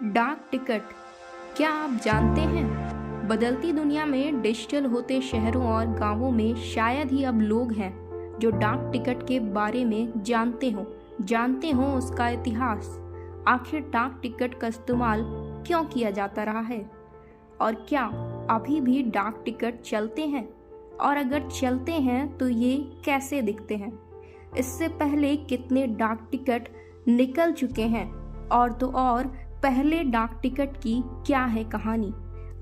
डाक टिकट, क्या आप जानते हैं बदलती दुनिया में डिजिटल होते शहरों और गांवों में शायद ही अब लोग हैं जो डाक टिकट के बारे में जानते हो उसका इतिहास। आखिर डाक टिकट का इस्तेमाल क्यों किया जाता रहा है और क्या अभी भी डाक टिकट चलते हैं, और अगर चलते हैं तो ये कैसे दिखते हैं। इससे पहले कितने डाक टिकट निकल चुके हैं और तो और पहले डाक टिकट की क्या है कहानी।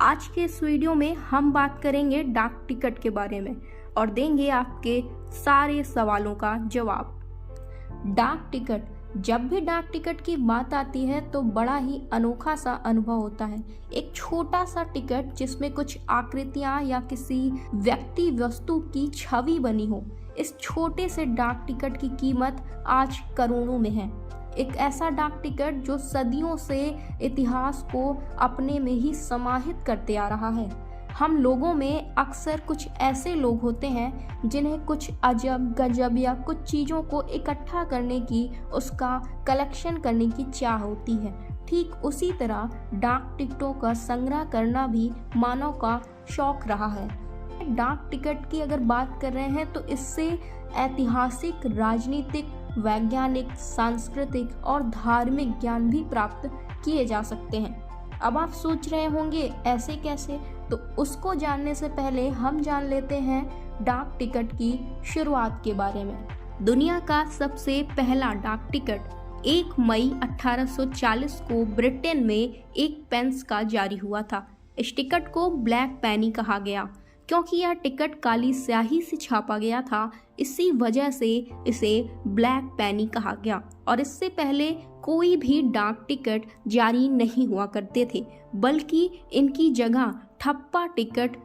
आज के इस वीडियो में हम बात करेंगे डाक टिकट के बारे में और देंगे आपके सारे सवालों का जवाब। डाक टिकट, जब भी डाक टिकट की बात आती है तो बड़ा ही अनोखा सा अनुभव होता है। एक छोटा सा टिकट जिसमें कुछ आकृतियां या किसी व्यक्ति वस्तु की छवि बनी हो। इस छोटे से डाक टिकट की कीमत आज करोड़ों में है। एक ऐसा डाक टिकट जो सदियों से इतिहास को अपने में ही समाहित करते आ रहा है। हम लोगों में अक्सर कुछ ऐसे लोग होते हैं जिन्हें कुछ अजब गजब या कुछ चीज़ों को इकट्ठा करने की, उसका कलेक्शन करने की चाह होती है। ठीक उसी तरह डाक टिकटों का संग्रह करना भी मानव का शौक रहा है। डाक टिकट की अगर बात कर रहे हैं तो इससे ऐतिहासिक, राजनीतिक, वैज्ञानिक, सांस्कृतिक और धार्मिक ज्ञान भी प्राप्त किए जा सकते हैं। अब आप सोच रहे होंगे ऐसे कैसे, तो उसको जानने से पहले हम जान लेते हैं डाक टिकट की शुरुआत के बारे में। दुनिया का सबसे पहला डाक टिकट 1 मई 1840 को ब्रिटेन में एक पेंस का जारी हुआ था। इस टिकट को ब्लैक पेनी कहा गया क्योंकि यह टिकट काली स्याही से छापा गया था। इसी वजह से इसे ब्लैक पेनी कहा गया। और इससे पहले कोई भी डाक टिकट जारी नहीं हुआ करते थे, बल्कि इनकी जगह ठप्पा टिकट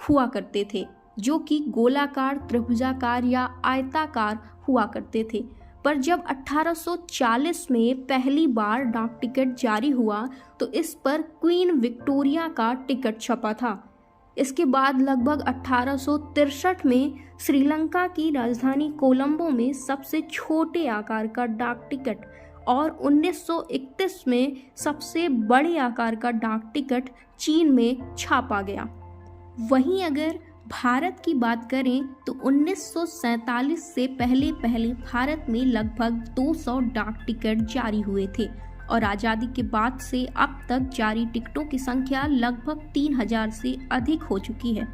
हुआ करते थे जो कि गोलाकार, त्रिभुजाकार या आयताकार हुआ करते थे। पर जब 1840 में पहली बार डाक टिकट जारी हुआ तो इस पर क्वीन विक्टोरिया का टिकट छपा था। इसके बाद लगभग 1863 में श्रीलंका की राजधानी कोलंबो में सबसे छोटे आकार का डाक टिकट और 1931 में सबसे बड़े आकार का डाक टिकट चीन में छापा गया। वहीं अगर भारत की बात करें तो 1947 से पहले भारत में लगभग 200 डाक टिकट जारी हुए थे और आज़ादी के बाद से अब तक जारी टिकटों की संख्या लगभग 3000 से अधिक हो चुकी है।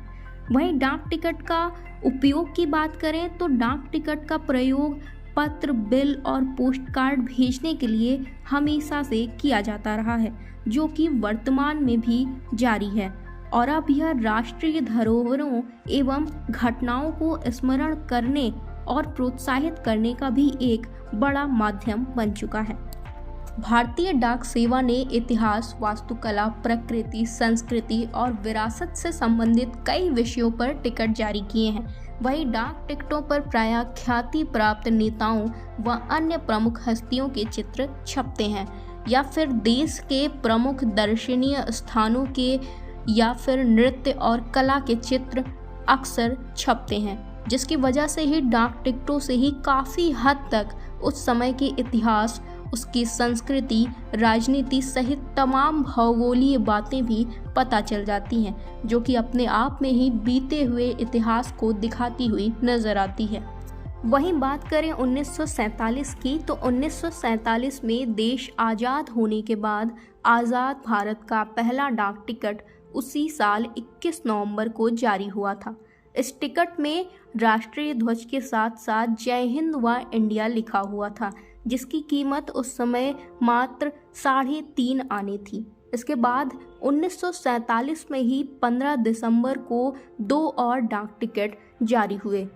वहीं डाक टिकट का उपयोग की बात करें तो डाक टिकट का प्रयोग पत्र, बिल और पोस्ट कार्ड भेजने के लिए हमेशा से किया जाता रहा है, जो कि वर्तमान में भी जारी है। और अब यह राष्ट्रीय धरोहरों एवं घटनाओं को स्मरण करने और प्रोत्साहित करने का भी एक बड़ा माध्यम बन चुका है। भारतीय डाक सेवा ने इतिहास, वास्तुकला, प्रकृति, संस्कृति और विरासत से संबंधित कई विषयों पर टिकट जारी किए हैं। वहीं डाक टिकटों पर प्रायः ख्याति प्राप्त नेताओं व अन्य प्रमुख हस्तियों के चित्र छपते हैं या फिर देश के प्रमुख दर्शनीय स्थानों के या फिर नृत्य और कला के चित्र अक्सर छपते हैं, जिसकी वजह से ही डाक टिकटों से ही काफ़ी हद तक उस समय के इतिहास, उसकी संस्कृति, राजनीति सहित तमाम भौगोलिक बातें भी पता चल जाती हैं, जो कि अपने आप में ही बीते हुए इतिहास को दिखाती हुई नजर आती है। वहीं बात करें 1947 की तो 1947 में देश आज़ाद होने के बाद आज़ाद भारत का पहला डाक टिकट उसी साल 21 नवंबर को जारी हुआ था। इस टिकट में राष्ट्रीय ध्वज के साथ साथ जय हिंद व इंडिया लिखा हुआ था, जिसकी कीमत उस समय मात्र 3.5 आने थी। इसके बाद 1947 में ही 15 दिसंबर को 2 और डाक टिकट जारी हुए,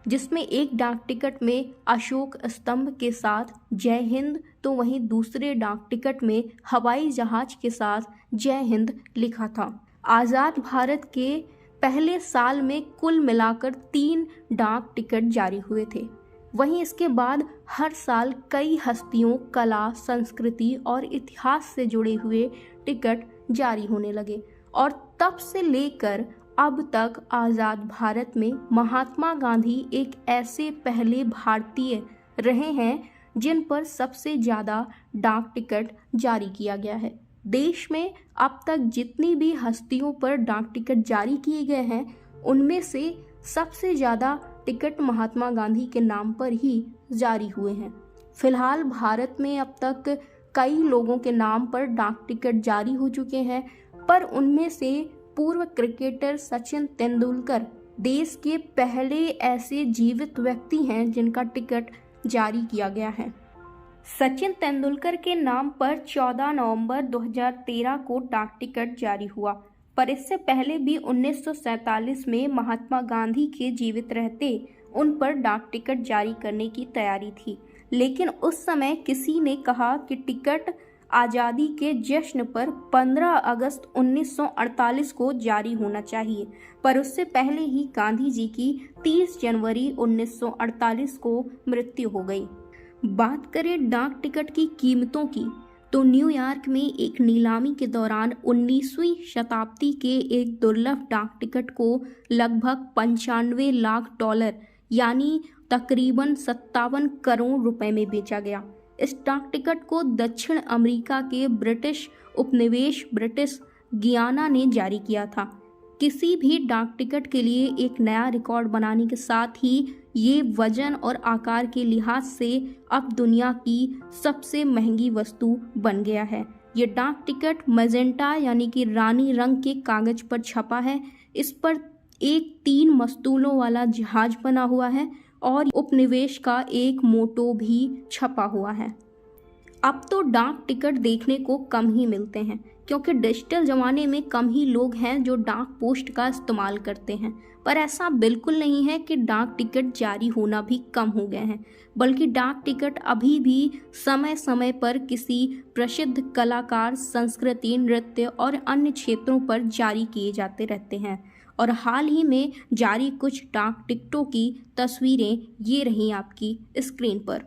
जिसमें एक डाक टिकट में अशोक स्तंभ के साथ जय हिंद तो वहीं दूसरे डाक टिकट में हवाई जहाज के साथ जय हिंद लिखा था। आज़ाद भारत के पहले साल में कुल मिलाकर 3 डाक टिकट जारी हुए थे। वहीं इसके बाद हर साल कई हस्तियों, कला, संस्कृति और इतिहास से जुड़े हुए टिकट जारी होने लगे और तब से लेकर अब तक आज़ाद भारत में महात्मा गांधी एक ऐसे पहले भारतीय रहे हैं जिन पर सबसे ज़्यादा डाक टिकट जारी किया गया है। देश में अब तक जितनी भी हस्तियों पर डाक टिकट जारी किए गए हैं उनमें से सबसे ज़्यादा टिकट महात्मा गांधी के नाम पर ही जारी हुए हैं। फिलहाल भारत में अब तक कई लोगों के नाम पर डाक टिकट जारी हो चुके हैं, पर उनमें से पूर्व क्रिकेटर सचिन तेंदुलकर देश के पहले ऐसे जीवित व्यक्ति हैं जिनका टिकट जारी किया गया है। सचिन तेंदुलकर के नाम पर 14 नवंबर 2013 को डाक टिकट जारी हुआ, पर इससे पहले भी 1947 में महात्मा गांधी के जीवित रहते उन पर डाक टिकट जारी करने की तैयारी थी, लेकिन उस समय किसी ने कहा कि टिकट आज़ादी के जश्न पर 15 अगस्त 1948 को जारी होना चाहिए, पर उससे पहले ही गांधी जी की 30 जनवरी 1948 को मृत्यु हो गई। बात करें डाक टिकट की कीमतों की, तो न्यूयॉर्क में एक नीलामी के दौरान 19वीं शताब्दी के एक दुर्लभ डाक टिकट को लगभग 95 लाख डॉलर यानी तकरीबन 57 करोड़ रुपए में बेचा गया। इस डाक टिकट को दक्षिण अमेरिका के ब्रिटिश उपनिवेश ब्रिटिश गियाना ने जारी किया था। किसी भी डाक टिकट के लिए एक नया रिकॉर्ड बनाने के साथ ही ये वजन और आकार के लिहाज से अब दुनिया की सबसे महंगी वस्तु बन गया है। ये डाक टिकट मैजेंटा यानी कि रानी रंग के कागज पर छपा है। इस पर एक 3 मस्तूलों वाला जहाज बना हुआ है और उपनिवेश का एक मोटो भी छपा हुआ है। अब तो डाक टिकट देखने को कम ही मिलते हैं, क्योंकि डिजिटल ज़माने में कम ही लोग हैं जो डाक पोस्ट का इस्तेमाल करते हैं। पर ऐसा बिल्कुल नहीं है कि डाक टिकट जारी होना भी कम हो गए हैं, बल्कि डाक टिकट अभी भी समय समय पर किसी प्रसिद्ध कलाकार, संस्कृति, नृत्य और अन्य क्षेत्रों पर जारी किए जाते रहते हैं। और हाल ही में जारी कुछ डाक टिकटों की तस्वीरें ये रहीं आपकी स्क्रीन पर।